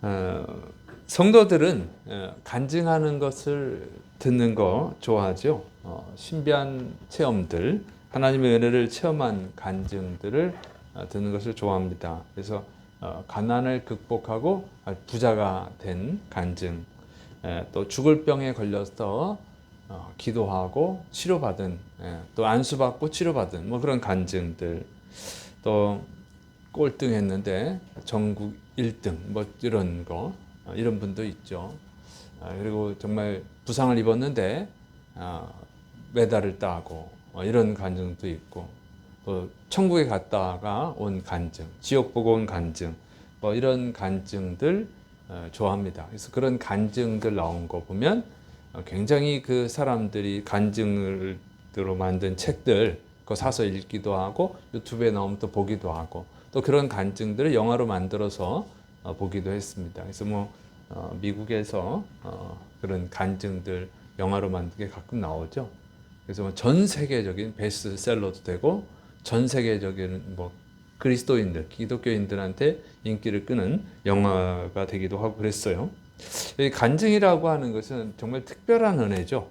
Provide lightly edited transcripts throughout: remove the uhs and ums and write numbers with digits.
어, 성도들은 간증하는 것을 듣는 거 좋아하죠. 신비한 체험들, 하나님의 은혜를 체험한 간증들을 듣는 것을 좋아합니다. 그래서 가난을 극복하고 부자가 된 간증, 또 죽을 병에 걸려서 기도하고 치료받은, 또 안수받고 치료받은 뭐 그런 간증들, 또 꼴등했는데 전국 1등 뭐 이런 거, 이런 분도 있죠. 그리고 정말 부상을 입었는데 메달을 따고 이런 간증도 있고, 또 천국에 갔다가 온 간증, 지옥 보고 온 간증, 뭐 이런 간증들 좋아합니다. 그래서 그런 간증들 나온 거 보면 굉장히 그 사람들이 간증으로 만든 책들 그거 사서 읽기도 하고, 유튜브에 나오면 또 보기도 하고, 또 그런 간증들을 영화로 만들어서 보기도 했습니다. 그래서 미국에서 그런 간증들 영화로 만든 게 가끔 나오죠. 그래서 전 세계적인 베스트셀러도 되고, 전 세계적인 그리스도인들, 기독교인들한테 인기를 끄는 영화가 되기도 하고 그랬어요. 이 간증이라고 하는 것은 정말 특별한 은혜죠.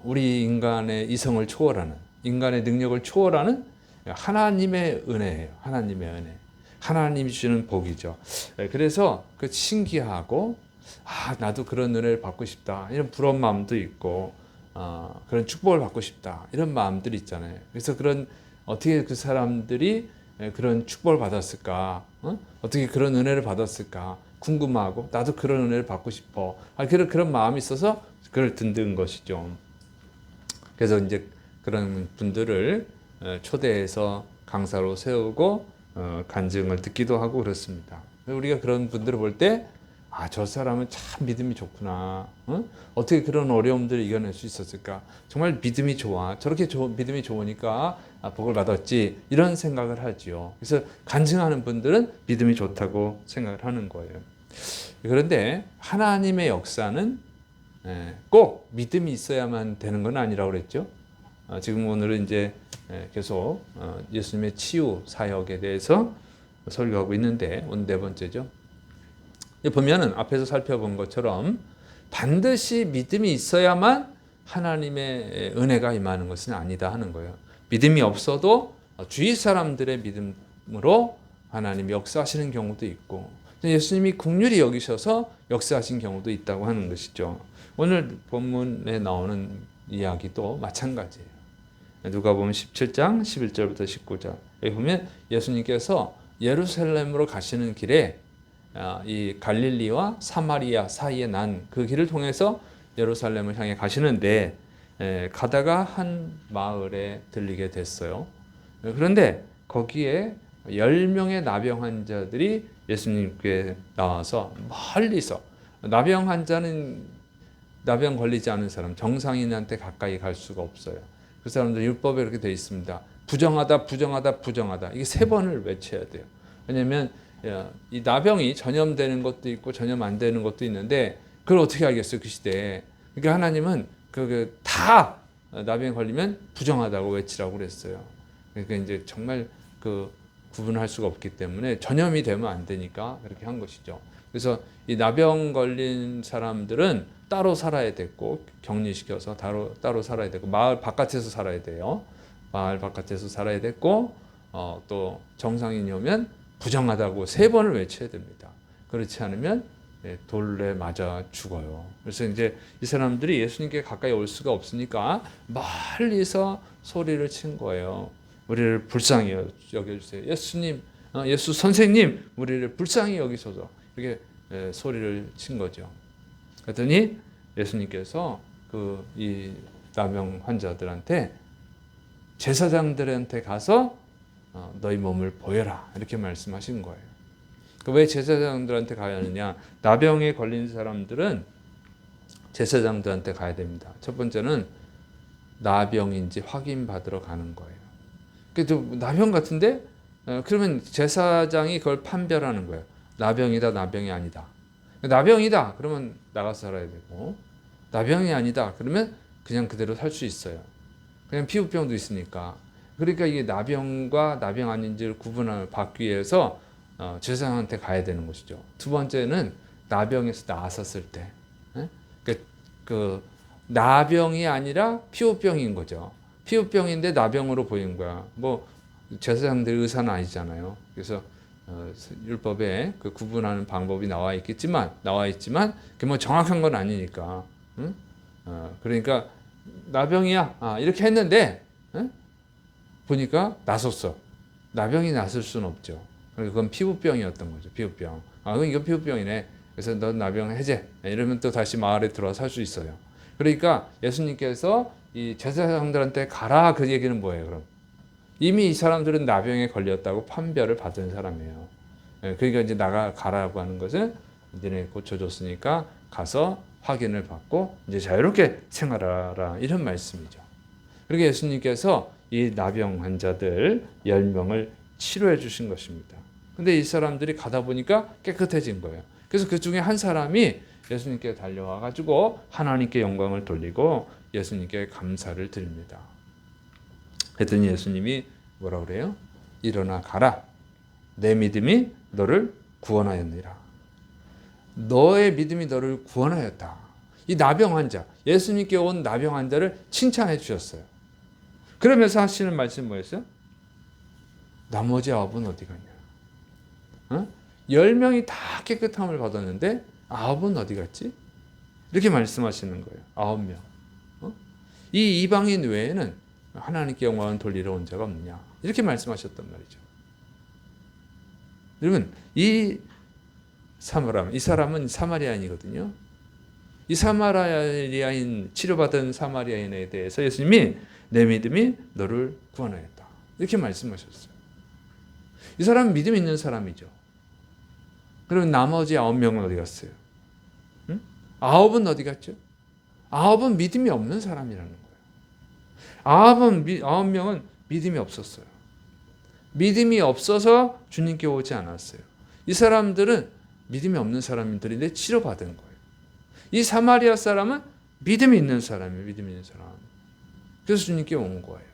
우리 인간의 이성을 초월하는, 인간의 능력을 초월하는 하나님의 은혜예요. 하나님의 은혜. 하나님이 주시는 복이죠. 그래서 그 신기하고, 나도 그런 은혜를 받고 싶다, 이런 부러운 마음도 있고, 그런 축복을 받고 싶다, 이런 마음들이 있잖아요. 그래서 어떻게 그 사람들이 그런 축복을 받았을까? 어떻게 그런 은혜를 받았을까? 궁금하고, 나도 그런 은혜를 받고 싶어. 그런 마음이 있어서 그걸 듣는 것이죠. 그래서 이제 그런 분들을 초대해서 강사로 세우고 간증을 듣기도 하고 그렇습니다. 우리가 그런 분들을 볼 때, 저 사람은 참 믿음이 좋구나. 어떻게 그런 어려움들을 이겨낼 수 있었을까? 정말 믿음이 좋아. 저렇게 믿음이 좋으니까 복을 받았지. 이런 생각을 하지요. 그래서 간증하는 분들은 믿음이 좋다고 생각을 하는 거예요. 그런데 하나님의 역사는 꼭 믿음이 있어야만 되는 건 아니라고 그랬죠. 지금 오늘은 이제 계속 예수님의 치유 사역에 대해서 설교하고 있는데, 오늘 네 번째죠. 보면은 앞에서 살펴본 것처럼 반드시 믿음이 있어야만 하나님의 은혜가 임하는 것은 아니다 하는 거예요. 믿음이 없어도 주위 사람들의 믿음으로 하나님이 역사하시는 경우도 있고, 예수님이 긍휼히 여기셔서 역사하신 경우도 있다고 하는 것이죠. 오늘 본문에 나오는 이야기도 마찬가지예요. 누가복음 17장 11절부터 19절. 여기 보면 예수님께서 예루살렘으로 가시는 길에 이 갈릴리와 사마리아 사이에 난 그 길을 통해서 예루살렘을 향해 가시는데, 가다가 한 마을에 들리게 됐어요. 그런데 거기에 10명의 나병 환자들이 예수님께 나와서 멀리서, 나병 환자는 나병 걸리지 않은 사람, 정상인한테 가까이 갈 수가 없어요. 그 사람들 율법에 이렇게 되어 있습니다. 부정하다, 부정하다, 부정하다. 이게 3번을 외쳐야 돼요. 왜냐하면 이 나병이 전염되는 것도 있고 전염 안 되는 것도 있는데, 그걸 어떻게 알겠어요, 그 시대에. 그러니까 하나님은 다 나병에 걸리면 부정하다고 외치라고 그랬어요. 그러니까 이제 정말 구분할 수가 없기 때문에 전염이 되면 안 되니까 그렇게 한 것이죠. 그래서 이 나병 걸린 사람들은 따로 살아야 됐고, 격리시켜서 따로 살아야 되고, 마을 바깥에서 살아야 돼요. 마을 바깥에서 살아야 됐고, 또 정상인이 오면 부정하다고 3번을 외쳐야 됩니다. 그렇지 않으면 돌에 맞아 죽어요. 그래서 이제 이 사람들이 예수님께 가까이 올 수가 없으니까 멀리서 소리를 친 거예요. 우리를 불쌍히 여겨주세요. 예수님, 예수 선생님, 우리를 불쌍히 여기소서. 이렇게 소리를 친 거죠. 그랬더니 예수님께서 이 나병 환자들한테, 제사장들한테 가서 너희 몸을 보여라, 이렇게 말씀하신 거예요. 왜 제사장들한테 가야 하느냐? 나병에 걸린 사람들은 제사장들한테 가야 됩니다. 첫 번째는 나병인지 확인받으러 가는 거예요. 그래도 나병 같은데? 그러면 제사장이 그걸 판별하는 거예요. 나병이다, 나병이 아니다. 나병이다, 그러면 나가서 살아야 되고, 나병이 아니다, 그러면 그냥 그대로 살 수 있어요. 그냥 피부병도 있으니까. 그러니까 이게 나병과 나병 아닌지를 받기 위해서 제사장한테 가야 되는 것이죠. 두 번째는 나병에서 나았었을 때, 예? 그 나병이 아니라 피부병인 거죠. 피부병인데 나병으로 보인 거야. 뭐 제사장들이 의사는 아니잖아요. 그래서 율법에 그 구분하는 방법이 나와 있지만 그 뭐 정확한 건 아니니까. 응? 그러니까 나병이야. 이렇게 했는데 보니까 나섰어. 나병이 났을 수는 없죠. 그건 피부병이었던 거죠. 피부병. 그럼 이건 피부병이네. 그래서 너 나병 해제. 이러면 또 다시 마을에 들어와서 살 수 있어요. 그러니까 예수님께서 이 제사장들한테 가라 그 얘기는 뭐예요? 그럼 이미 이 사람들은 나병에 걸렸다고 판별을 받은 사람이에요. 그러니까 이제 가라고 하는 것은 너네 고쳐줬으니까 가서 확인을 받고 이제 자유롭게 생활하라 이런 말씀이죠. 그렇게 예수님께서 이 나병 환자들 10명을 치료해 주신 것입니다. 근데 이 사람들이 가다 보니까 깨끗해진 거예요. 그래서 그 중에 한 사람이 예수님께 달려와 가지고 하나님께 영광을 돌리고 예수님께 감사를 드립니다. 그랬더니 예수님이 뭐라 그래요? 일어나 가라. 내 믿음이 너를 구원하였느니라. 너의 믿음이 너를 구원하였다. 이 나병 환자, 예수님께 온 나병 환자를 칭찬해 주셨어요. 그러면서 하시는 말씀 뭐였어요? 나머지 9은 어디 갔냐? 10명이 다 깨끗함을 받았는데 9은 어디 갔지? 이렇게 말씀하시는 거예요. 9명. 이 이방인 외에는 하나님께 영광을 돌리러 온 자가 없느냐? 이렇게 말씀하셨단 말이죠. 여러분, 이 사람은 사마리아인이거든요. 이 사마리아인, 치료받은 사마리아인에 대해서 예수님이 내 믿음이 너를 구원하였다. 이렇게 말씀하셨어요. 이 사람은 믿음 있는 사람이죠. 그러면 나머지 9명은 어디 갔어요? 9은 어디 갔죠? 9은 믿음이 없는 사람이라는 거예요. 9명은 믿음이 없었어요. 믿음이 없어서 주님께 오지 않았어요. 이 사람들은 믿음이 없는 사람들인데 치료받은 거예요. 이 사마리아 사람은 믿음이 있는 사람이에요. 믿음이 있는 사람. 그래서 주님께 온 거예요.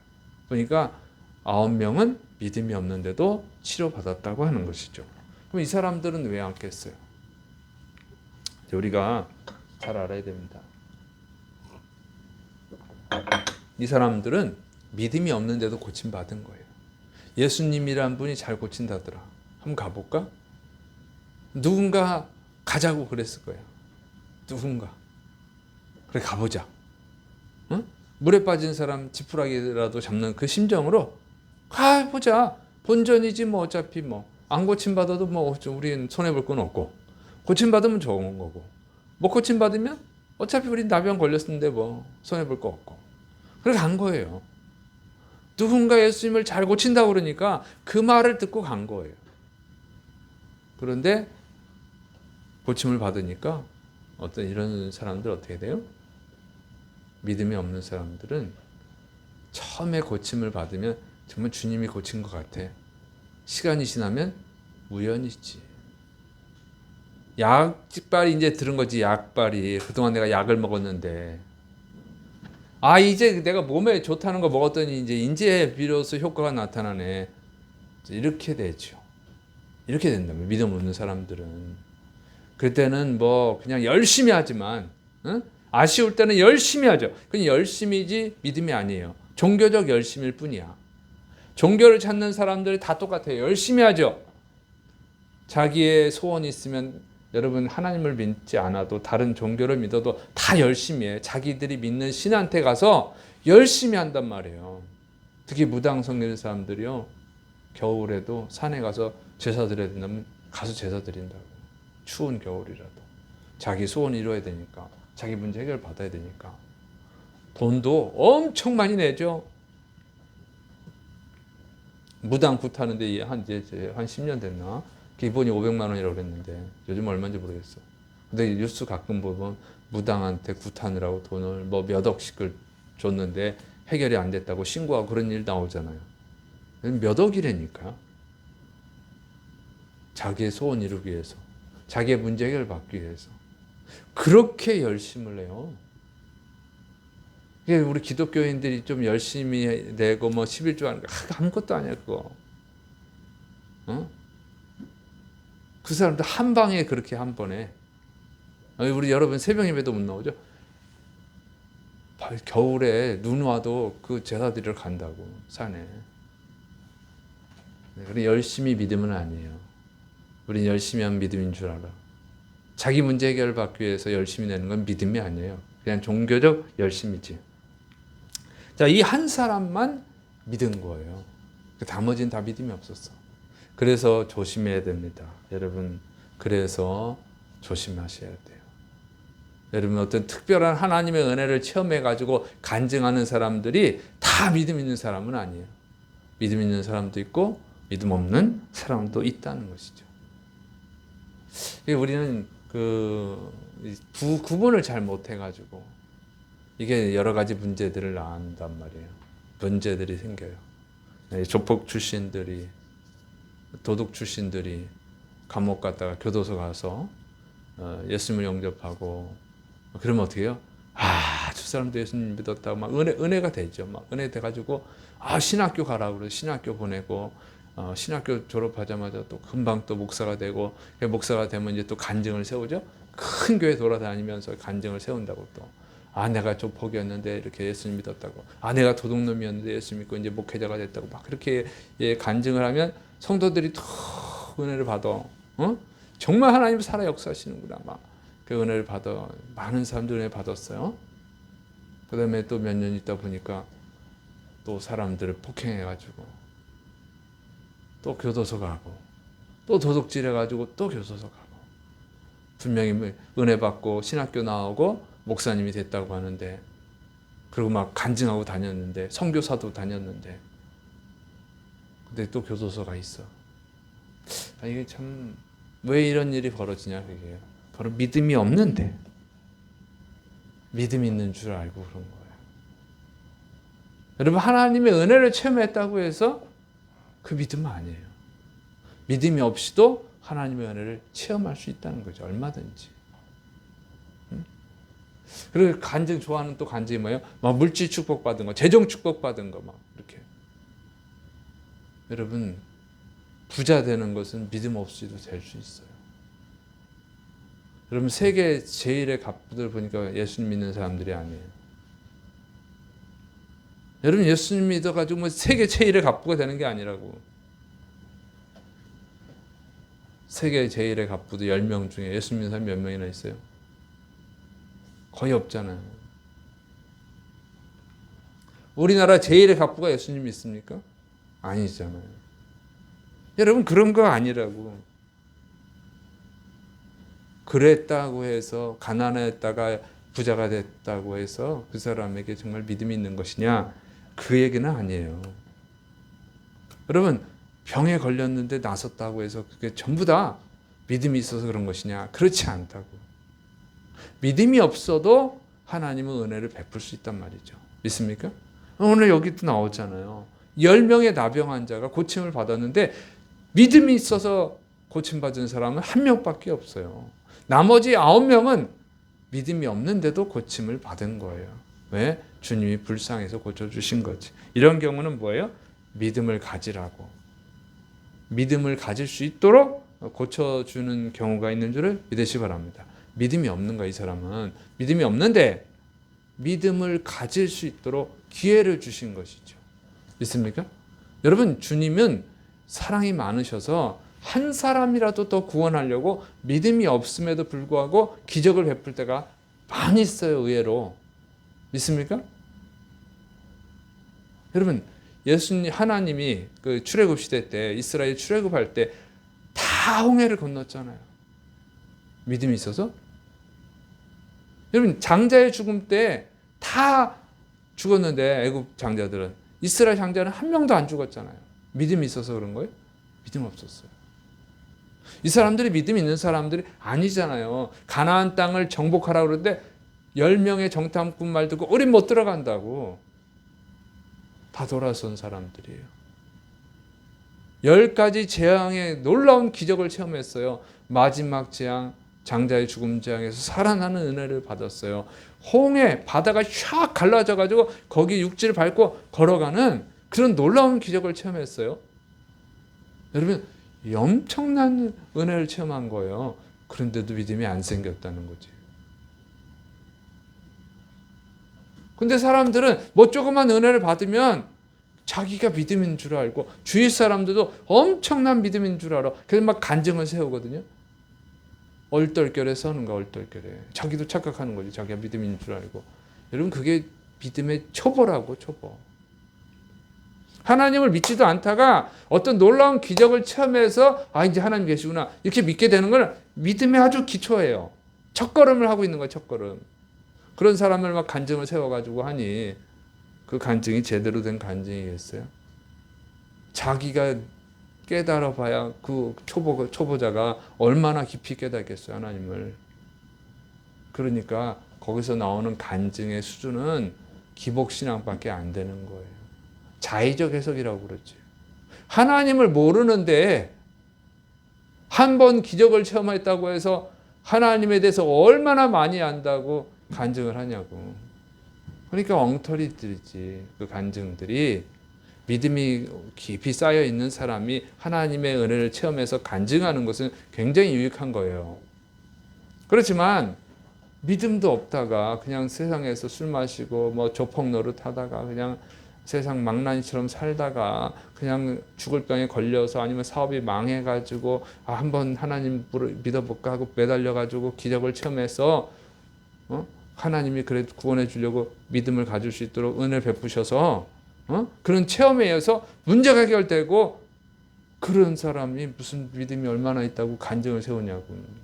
그러니까 9명은 믿음이 없는데도 치료받았다고 하는 것이죠. 그럼 이 사람들은 왜 왔겠어요? 우리가 잘 알아야 됩니다. 이 사람들은 믿음이 없는데도 고침받은 거예요. 예수님이란 분이 잘 고친다더라. 한번 가볼까? 누군가 가자고 그랬을 거예요. 누군가. 그래 가보자. 응? 물에 빠진 사람 지푸라기라도 잡는 그 심정으로 가보자. 본전이지 뭐 어차피 뭐 안 고침받아도 뭐 우린 손해볼 건 없고 고침받으면 좋은 거고 못 고침받으면 어차피 우린 나병 걸렸는데 뭐 손해볼 거 없고 그래 간 거예요. 누군가 예수님을 잘 고친다고 그러니까 그 말을 듣고 간 거예요. 그런데 고침을 받으니까 어떤 이런 사람들 어떻게 돼요? 믿음이 없는 사람들은 처음에 고침을 받으면 정말 주님이 고친 것 같아. 시간이 지나면 우연이지. 약발이 이제 들은 거지. 약발이 그동안 내가 약을 먹었는데 이제 내가 몸에 좋다는 거 먹었더니 이제 비로소 효과가 나타나네. 이렇게 되죠. 이렇게 된다면 믿음 없는 사람들은 그때는 뭐 그냥 열심히 하지만 아쉬울 때는 열심히 하죠. 그건 열심이지 믿음이 아니에요. 종교적 열심일 뿐이야. 종교를 찾는 사람들이 다 똑같아요. 열심히 하죠. 자기의 소원이 있으면 여러분 하나님을 믿지 않아도 다른 종교를 믿어도 다 열심히 해. 자기들이 믿는 신한테 가서 열심히 한단 말이에요. 특히 무당 성리는 사람들이요. 겨울에도 산에 가서 제사 드려야 된다면 가서 제사 드린다고. 추운 겨울이라도. 자기 소원 이루어야 되니까. 자기 문제 해결 받아야 되니까. 돈도 엄청 많이 내죠. 무당 굿하는데 한 10년 됐나? 기본이 500만 원이라고 그랬는데 요즘 얼마인지 모르겠어. 근데 뉴스 가끔 보면 무당한테 굿하느라고 돈을 뭐 몇 억씩을 줬는데 해결이 안 됐다고 신고하고 그런 일 나오잖아요. 몇 억이라니까. 자기의 소원 이루기 위해서. 자기의 문제 해결 받기 위해서. 그렇게 열심을 해요. 우리 기독교인들이 좀 열심히 내고 뭐 11조 하는 거 아무것도 아니야 그거. 그 사람들 한 방에 그렇게 한 번에. 우리 여러분 새벽 예배도 못 나오죠? 겨울에 눈 와도 그 제사 드리러 간다고 산에. 그래 열심히 믿음은 아니에요. 우린 열심히 한 믿음인 줄 알아. 자기 문제 해결을 받기 위해서 열심히 내는 건 믿음이 아니에요. 그냥 종교적 열심이지. 자, 이 한 사람만 믿은 거예요. 나머지는 다 믿음이 없었어. 그래서 조심해야 됩니다. 여러분, 그래서 조심하셔야 돼요. 여러분, 어떤 특별한 하나님의 은혜를 체험해가지고 간증하는 사람들이 다 믿음 있는 사람은 아니에요. 믿음 있는 사람도 있고 믿음 없는 사람도 있다는 것이죠. 우리는 구분을 잘 못해가지고 이게 여러 가지 문제들을 낳는단 말이에요. 문제들이 생겨요. 조폭 출신들이, 도둑 출신들이 감옥 갔다가 교도소 가서 예수님을 영접하고 그러면 어떻게 해요? 저 사람도 예수님 믿었다고 막 은혜가 되죠. 막 은혜 돼가지고 신학교 가라고 그래. 신학교 보내고 신학교 졸업하자마자 또 금방 또 목사가 되고, 목사가 되면 이제 또 간증을 세우죠. 큰 교회 돌아다니면서 간증을 세운다고 또. 내가 조폭이었는데 이렇게 예수님 믿었다고. 내가 도둑놈이었는데 예수님 믿고 이제 목회자가 됐다고. 막 그렇게 간증을 하면 성도들이 더 은혜를 받아. 정말 하나님 살아 역사하시는구나. 막 그 은혜를 받아. 많은 사람들 은혜 받았어요. 그 다음에 또 몇 년 있다 보니까 또 사람들을 폭행해가지고 또 교도소 가고 또 도둑질 해가지고 또 교도소 가고, 분명히 은혜 받고 신학교 나오고 목사님이 됐다고 하는데, 그리고 막 간증하고 다녔는데, 선교사도 다녔는데, 근데 또 교도소가 있어. 이게 참 왜 이런 일이 벌어지냐, 그게 바로 믿음이 없는데 믿음 있는 줄 알고 그런 거예요. 여러분, 하나님의 은혜를 체험했다고 해서 그 믿음은 아니에요. 믿음이 없이도 하나님의 은혜를 체험할 수 있다는 거죠. 얼마든지. 그리고 간증 좋아하는 또 간증이 뭐예요? 막 물질 축복 받은 거, 재정 축복 받은 거 막 이렇게. 여러분, 부자 되는 것은 믿음 없이도 될 수 있어요. 여러분, 세계 제일의 갑부들 보니까 예수님 믿는 사람들이 아니에요. 여러분, 예수님 믿어가지고 뭐 세계 제일의 갑부가 되는 게 아니라고. 세계 제일의 갑부도 10명 중에 예수님 믿는 사람이 몇 명이나 있어요? 거의 없잖아요. 우리나라 제일의 갑부가 예수님 믿습니까? 아니잖아요. 여러분, 그런 거 아니라고. 그랬다고 해서, 가난했다가 부자가 됐다고 해서 그 사람에게 정말 믿음이 있는 것이냐? 그 얘기는 아니에요. 여러분, 병에 걸렸는데 나섰다고 해서 그게 전부 다 믿음이 있어서 그런 것이냐? 그렇지 않다고. 믿음이 없어도 하나님은 은혜를 베풀 수 있단 말이죠. 믿습니까? 오늘 여기도 나오잖아요. 10명의 나병 환자가 고침을 받았는데 믿음이 있어서 고침받은 사람은 1명밖에 없어요. 나머지 9명은 믿음이 없는데도 고침을 받은 거예요. 왜? 주님이 불쌍해서 고쳐주신 거지. 이런 경우는 뭐예요? 믿음을 가지라고. 믿음을 가질 수 있도록 고쳐주는 경우가 있는 줄을 믿으시기 바랍니다. 믿음이 없는 거야, 이 사람은. 믿음이 없는데 믿음을 가질 수 있도록 기회를 주신 것이죠. 믿습니까? 여러분, 주님은 사랑이 많으셔서 한 사람이라도 더 구원하려고 믿음이 없음에도 불구하고 기적을 베풀 때가 많이 있어요, 의외로. 믿습니까? 여러분, 예수님, 하나님이 그 출애굽 시대 때, 이스라엘 출애굽할 때 다 홍해를 건넜잖아요. 믿음이 있어서? 여러분, 장자의 죽음 때 다 죽었는데, 애굽 장자들은. 이스라엘 장자는 한 명도 안 죽었잖아요. 믿음이 있어서 그런 거예요? 믿음 없었어요. 이 사람들이 믿음 있는 사람들이 아니잖아요. 가나안 땅을 정복하라고 그러는데 10명의 정탐꾼 말 듣고 우린 못 들어간다고 다 돌아선 사람들이에요. 10가지 재앙의 놀라운 기적을 체험했어요. 마지막 재앙, 장자의 죽음 재앙에서 살아나는 은혜를 받았어요. 홍해, 바다가 샥 갈라져가지고 거기 육지를 밟고 걸어가는 그런 놀라운 기적을 체험했어요. 여러분, 이 엄청난 은혜를 체험한 거예요. 그런데도 믿음이 안 생겼다는 거지. 근데 사람들은 뭐 조그만 은혜를 받으면 자기가 믿음인 줄 알고 주위 사람들도 엄청난 믿음인 줄 알아. 그래서 막 간증을 세우거든요. 얼떨결에 서는 거 얼떨결에. 자기도 착각하는 거지. 자기가 믿음인 줄 알고. 여러분 그게 믿음의 초보라고 초보. 하나님을 믿지도 않다가 어떤 놀라운 기적을 체험해서 아 이제 하나님 계시구나 이렇게 믿게 되는 건 믿음의 아주 기초예요. 첫걸음을 하고 있는 거예요. 첫걸음. 그런 사람을 막 간증을 세워가지고 하니 그 간증이 제대로 된 간증이겠어요? 자기가 깨달아 봐야 그 초보자가 얼마나 깊이 깨닫겠어요, 하나님을. 그러니까 거기서 나오는 간증의 수준은 기복신앙밖에 안 되는 거예요. 자의적 해석이라고 그러지. 하나님을 모르는데 한 번 기적을 체험했다고 해서 하나님에 대해서 얼마나 많이 안다고 간증을 하냐고. 그러니까 엉터리들이지. 그 간증들이 믿음이 깊이 쌓여 있는 사람이 하나님의 은혜를 체험해서 간증하는 것은 굉장히 유익한 거예요. 그렇지만 믿음도 없다가 그냥 세상에서 술 마시고 뭐 조폭 노릇하다가 그냥 세상 망나니처럼 살다가 그냥 죽을 병에 걸려서 아니면 사업이 망해가지고 한번 하나님 믿어볼까 하고 매달려가지고 기적을 체험해서 하나님이 그래도 구원해 주려고 믿음을 가질 수 있도록 은혜를 베푸셔서 그런 체험에 의해서 문제가 해결되고 그런 사람이 무슨 믿음이 얼마나 있다고 간증을 세우냐고.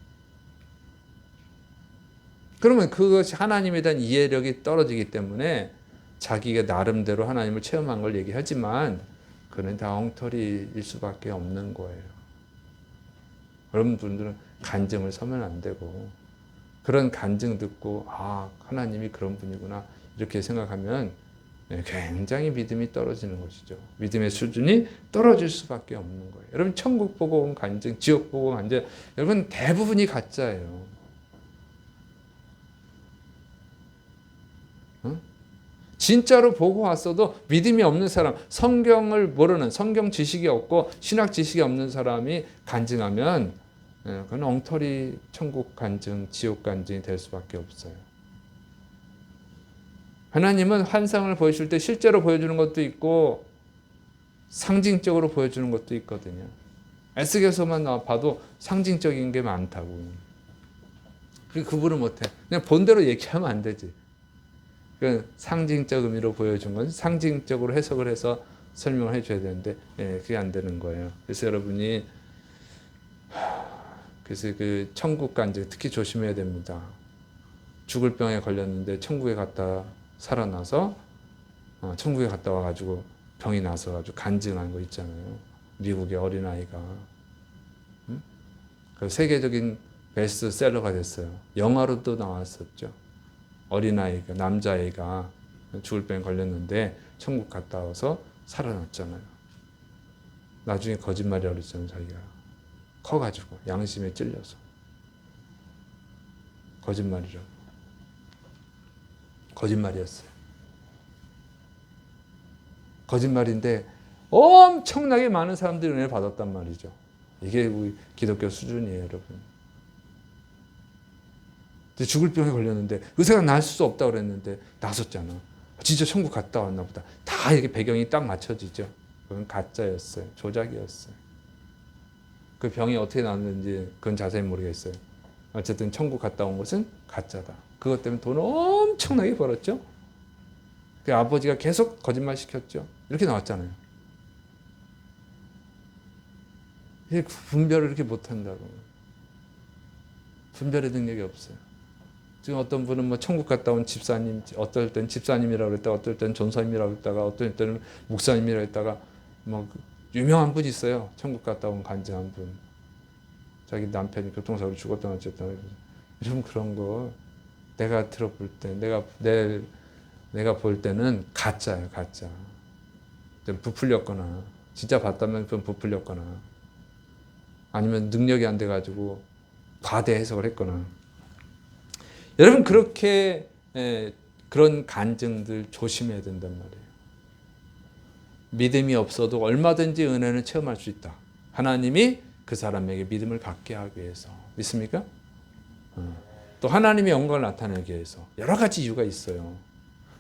그러면 그것이 하나님에 대한 이해력이 떨어지기 때문에 자기가 나름대로 하나님을 체험한 걸 얘기하지만 그는 다 엉터리일 수밖에 없는 거예요. 여러분들은 간증을 서면 안 되고 그런 간증 듣고 하나님이 그런 분이구나 이렇게 생각하면 굉장히 믿음이 떨어지는 것이죠. 믿음의 수준이 떨어질 수밖에 없는 거예요. 여러분 천국 보고 온 간증, 지옥 보고 온 간증 여러분 대부분이 가짜예요. 진짜로 보고 왔어도 믿음이 없는 사람, 성경을 모르는 성경 지식이 없고 신학 지식이 없는 사람이 간증하면 그건 엉터리 천국 간증, 지옥 간증이 될 수밖에 없어요. 하나님은 환상을 보여줄 때 실제로 보여주는 것도 있고 상징적으로 보여주는 것도 있거든요. 에스겔서만 봐도 상징적인 게 많다고. 그분은 못해. 그냥 본대로 얘기하면 안 되지. 그 상징적 의미로 보여준 건 상징적으로 해석을 해서 설명을 해줘야 되는데 그게 안 되는 거예요. 그래서 여러분이 그래서 그 천국 간증 특히 조심해야 됩니다. 죽을 병에 걸렸는데 천국에 갔다 살아나서 천국에 갔다 와가지고 병이 나서 가지고 간증한 거 있잖아요. 미국의 어린아이가 그 세계적인 베스트셀러가 됐어요. 영화로도 나왔었죠. 어린아이가 남자아이가 죽을 병에 걸렸는데 천국 갔다 와서 살아났잖아요. 나중에 거짓말이라고 그랬잖아요. 자기가 커가지고 양심에 찔려서 거짓말이라고. 거짓말이었어요. 거짓말인데 엄청나게 많은 사람들이 은혜를 받았단 말이죠. 이게 우리 기독교 수준이에요, 여러분. 죽을 병에 걸렸는데 의사가 날 수 없다고 그랬는데 나섰잖아. 진짜 천국 갔다 왔나 보다. 다 이렇게 배경이 딱 맞춰지죠. 그건 가짜였어요. 조작이었어요. 그 병이 어떻게 나왔는지 그건 자세히 모르겠어요. 어쨌든 천국 갔다 온 것은 가짜다. 그것 때문에 돈을 엄청나게 벌었죠. 그 아버지가 계속 거짓말 시켰죠. 이렇게 나왔잖아요. 분별을 이렇게 못한다고. 분별의 능력이 없어요. 지금 어떤 분은 뭐 천국 갔다 온 집사님, 어떨 땐 집사님이라고 했다가, 어떨 땐 전사님이라고 했다가, 어떨 때는 목사님이라고 했다가, 뭐 유명한 분 있어요. 천국 갔다 온 간증한 분. 자기 남편이 교통사고로 죽었다 어쨌든. 이런 그런 거 내가 들어볼 때, 내가 볼 때는 가짜예요, 가짜. 부풀렸거나, 진짜 봤다면 그건 부풀렸거나, 아니면 능력이 안 돼가지고 과대 해석을 했거나. 여러분 그렇게 그런 간증들 조심해야 된단 말이에요. 믿음이 없어도 얼마든지 은혜는 체험할 수 있다. 하나님이 그 사람에게 믿음을 갖게 하기 위해서. 믿습니까? 또 하나님의 영광을 나타내기 위해서. 여러 가지 이유가 있어요.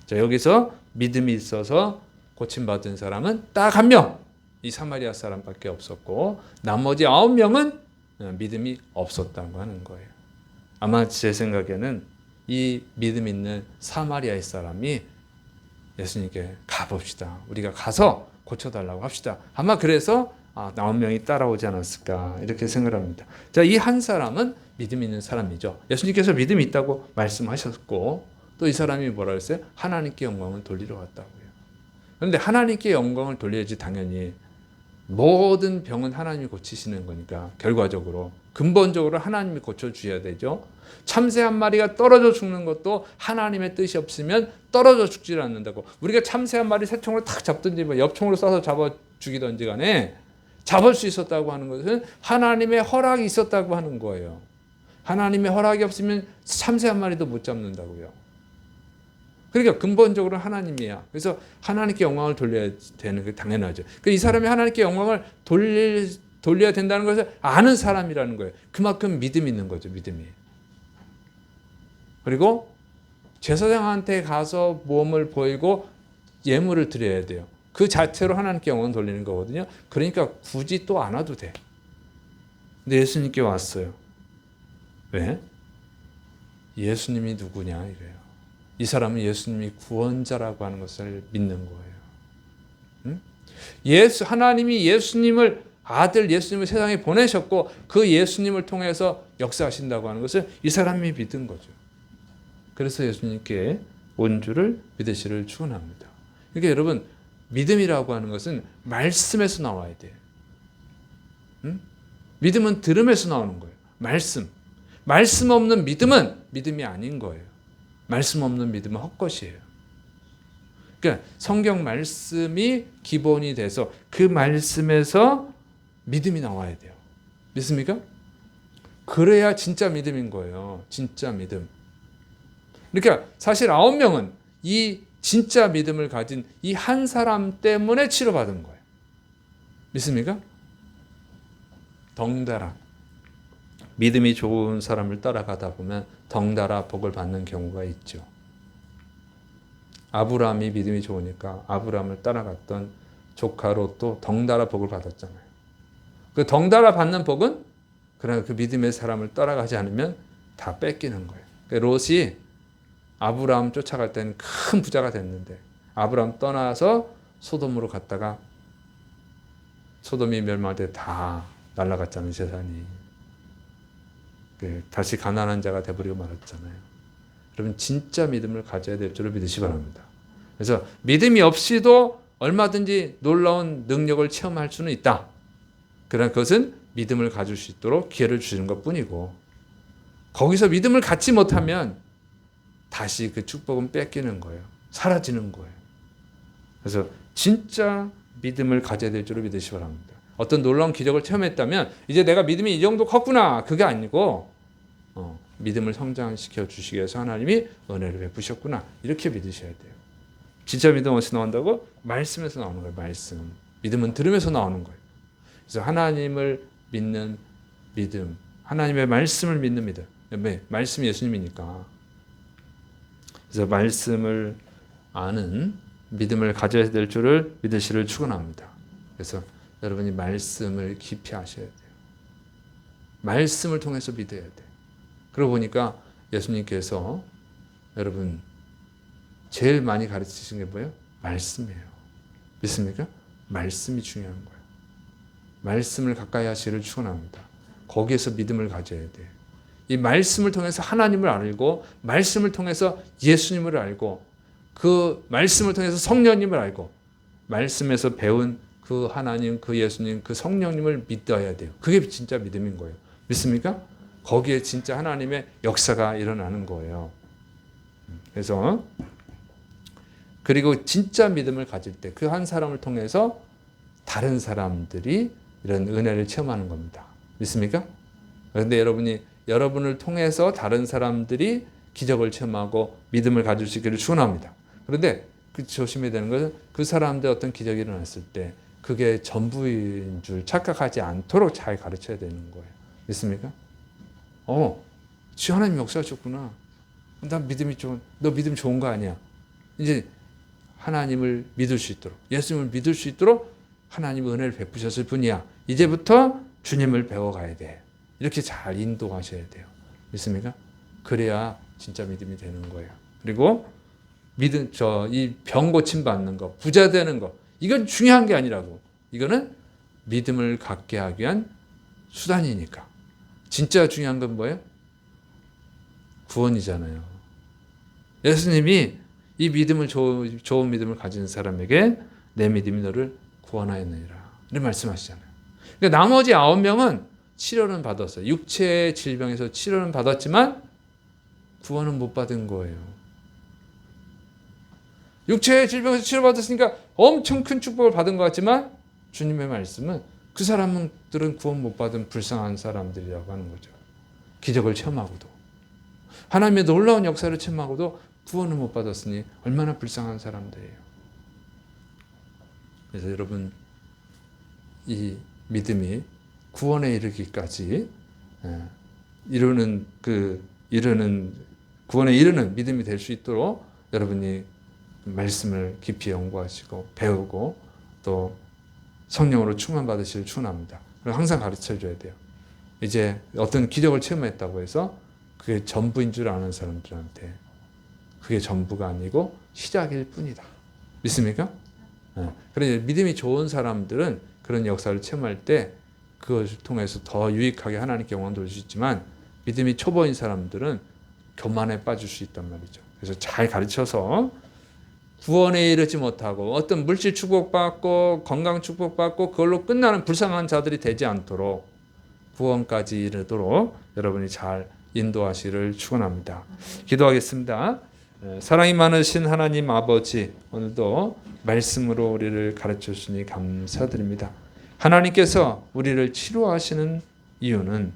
자, 여기서 믿음이 있어서 고침받은 사람은 딱 한 명, 이 사마리아 사람밖에 없었고 나머지 9명은 믿음이 없었다고 하는 거예요. 아마 제 생각에는 이 믿음 있는 사마리아의 사람이 예수님께 가봅시다. 우리가 가서 고쳐달라고 합시다. 아마 그래서 9명이 따라오지 않았을까 이렇게 생각을 합니다. 자, 이 한 사람은 믿음 있는 사람이죠. 예수님께서 믿음이 있다고 말씀하셨고 또 이 사람이 뭐라 그랬어요? 하나님께 영광을 돌리러 왔다고요. 그런데 하나님께 영광을 돌려야지 당연히 모든 병은 하나님이 고치시는 거니까 결과적으로 근본적으로 하나님이 고쳐주셔야 되죠. 참새 한 마리가 떨어져 죽는 것도 하나님의 뜻이 없으면 떨어져 죽지 않는다고. 우리가 참새 한 마리 새총으로 탁 잡든지 엽총으로 쏴서 잡아 죽이든지 간에 잡을 수 있었다고 하는 것은 하나님의 허락이 있었다고 하는 거예요. 하나님의 허락이 없으면 참새 한 마리도 못 잡는다고요. 그러니까 근본적으로 하나님이야. 그래서 하나님께 영광을 돌려야 되는 게 당연하죠. 이 사람이 하나님께 영광을 돌려야 된다는 것을 아는 사람이라는 거예요. 그만큼 믿음이 있는 거죠. 믿음이. 그리고 제사장한테 가서 몸을 보이고 예물을 드려야 돼요. 그 자체로 하나님께 영광을 돌리는 거거든요. 그러니까 굳이 또 안 와도 돼. 근데 예수님께 왔어요. 왜? 예수님이 누구냐 이래요. 이 사람은 예수님이 구원자라고 하는 것을 믿는 거예요. 하나님이 예수님을 아들 예수님을 세상에 보내셨고 그 예수님을 통해서 역사하신다고 하는 것을 이 사람이 믿은 거죠. 그래서 예수님께 온 줄을 믿으시를 축원합니다. 그러니까 여러분 믿음이라고 하는 것은 말씀에서 나와야 돼요. 믿음은 들음에서 나오는 거예요. 말씀 없는 믿음은 믿음이 아닌 거예요. 말씀 없는 믿음은 헛것이에요. 그러니까 성경 말씀이 기본이 돼서 그 말씀에서 믿음이 나와야 돼요. 믿습니까? 그래야 진짜 믿음인 거예요. 진짜 믿음. 그러니까 사실 9명은 이 진짜 믿음을 가진 이 한 사람 때문에 치료받은 거예요. 믿습니까? 덩달아 믿음이 좋은 사람을 따라가다 보면 덩달아 복을 받는 경우가 있죠. 아브라함이 믿음이 좋으니까 아브라함을 따라갔던 조카 롯도 덩달아 복을 받았잖아요. 그 덩달아 받는 복은 그러나 그 믿음의 사람을 따라가지 않으면 다 뺏기는 거예요. 롯이 아브라함 쫓아갈 때는 큰 부자가 됐는데 아브라함 떠나서 소돔으로 갔다가 소돔이 멸망할 때 다 날아갔잖아요. 재산이. 다시 가난한 자가 되버리고 말았잖아요. 여러분 진짜 믿음을 가져야 될 줄을 믿으시 바랍니다. 그래서 믿음이 없이도 얼마든지 놀라운 능력을 체험할 수는 있다. 그러나 그것은 믿음을 가질 수 있도록 기회를 주시는 것뿐이고 거기서 믿음을 갖지 못하면 다시 그 축복은 뺏기는 거예요. 사라지는 거예요. 그래서 진짜 믿음을 가져야 될 줄을 믿으시 바랍니다. 어떤 놀라운 기적을 체험했다면 이제 내가 믿음이 이 정도 컸구나. 그게 아니고 믿음을 성장시켜 주시기 위해서 하나님이 은혜를 베푸셨구나. 이렇게 믿으셔야 돼요. 진짜 믿음 어디서 나온다고? 말씀에서 나오는 거예요. 말씀. 믿음은 들음에서 나오는 거예요. 그래서 하나님을 믿는 믿음. 하나님의 말씀을 믿는 믿음. 왜? 말씀이 예수님이니까. 그래서 말씀을 아는 믿음을 가져야 될 줄을 믿으시를 축원합니다. 그래서 여러분이 말씀을 깊이 아셔야 돼요. 말씀을 통해서 믿어야 돼요. 그러고 보니까 예수님께서 여러분 제일 많이 가르치신 게 뭐예요? 말씀이에요. 믿습니까? 말씀이 중요한 거예요. 말씀을 가까이 하시기를 축원합니다. 거기에서 믿음을 가져야 돼요. 이 말씀을 통해서 하나님을 알고 말씀을 통해서 예수님을 알고 그 말씀을 통해서 성령님을 알고 말씀에서 배운 그 하나님, 그 예수님, 그 성령님을 믿어야 돼요. 그게 진짜 믿음인 거예요. 믿습니까? 거기에 진짜 하나님의 역사가 일어나는 거예요. 그래서 그리고 진짜 믿음을 가질 때 그 한 사람을 통해서 다른 사람들이 이런 은혜를 체험하는 겁니다. 믿습니까? 그런데 여러분을 통해서 다른 사람들이 기적을 체험하고 믿음을 가질 수 있기를 축원합니다. 그런데 조심해야 되는 것은 그 사람들 어떤 기적이 일어났을 때 그게 전부인 줄 착각하지 않도록 잘 가르쳐야 되는 거예요. 믿습니까? 주 하나님 역사하셨구나. 나 믿음이 너 믿음 좋은 거 아니야. 이제 하나님을 믿을 수 있도록, 예수님을 믿을 수 있도록 하나님의 은혜를 베푸셨을 뿐이야. 이제부터 주님을 배워가야 돼. 이렇게 잘 인도하셔야 돼요. 믿습니까? 그래야 진짜 믿음이 되는 거예요. 그리고 이 병 고침 받는 거, 부자 되는 거, 이건 중요한 게 아니라고. 이거는 믿음을 갖게 하기 위한 수단이니까. 진짜 중요한 건 뭐예요? 구원이잖아요. 예수님이 이 믿음을 좋은 믿음을 가진 사람에게 내 믿음이 너를 구원하였느니라. 이런 말씀하시잖아요. 그러니까 나머지 9명은 치료는 받았어요. 육체의 질병에서 치료는 받았지만 구원은 못 받은 거예요. 육체의 질병에서 치료받았으니까 엄청 큰 축복을 받은 것 같지만 주님의 말씀은 그 사람들은 구원 못 받은 불쌍한 사람들이라고 하는 거죠. 기적을 체험하고도 하나님의 놀라운 역사를 체험하고도 구원을 못 받았으니 얼마나 불쌍한 사람들이에요. 그래서 여러분, 이 믿음이 구원에 이르기까지 구원에 이르는 믿음이 될 수 있도록 여러분이 말씀을 깊이 연구하시고 배우고 또 성령으로 충만받으시길 축원합니다. 항상 가르쳐줘야 돼요. 이제 어떤 기적을 체험했다고 해서 그게 전부인 줄 아는 사람들한테 그게 전부가 아니고 시작일 뿐이다. 믿습니까? 그래서 믿음이 좋은 사람들은 그런 역사를 체험할 때 그것을 통해서 더 유익하게 하나님께 영광 돌릴 수 있지만 믿음이 초보인 사람들은 교만에 빠질 수 있단 말이죠. 그래서 잘 가르쳐서 구원에 이르지 못하고 어떤 물질 축복받고 건강 축복받고 그걸로 끝나는 불쌍한 자들이 되지 않도록 구원까지 이르도록 여러분이 잘 인도하시기를 축원합니다. 기도하겠습니다. 사랑이 많으신 하나님 아버지, 오늘도 말씀으로 우리를 가르쳐 주시니 감사드립니다. 하나님께서 우리를 치료하시는 이유는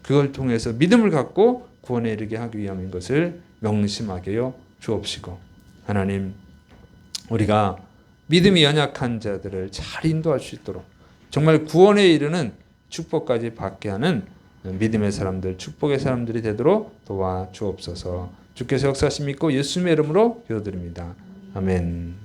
그걸 통해서 믿음을 갖고 구원에 이르게 하기 위함인 것을 명심하게 하여 주옵시고, 하나님, 우리가 믿음이 연약한 자들을 잘 인도할 수 있도록 정말 구원에 이르는 축복까지 받게 하는 믿음의 사람들, 축복의 사람들이 되도록 도와주옵소서. 주께서 역사하심 믿고 예수님의 이름으로 기도드립니다. 아멘.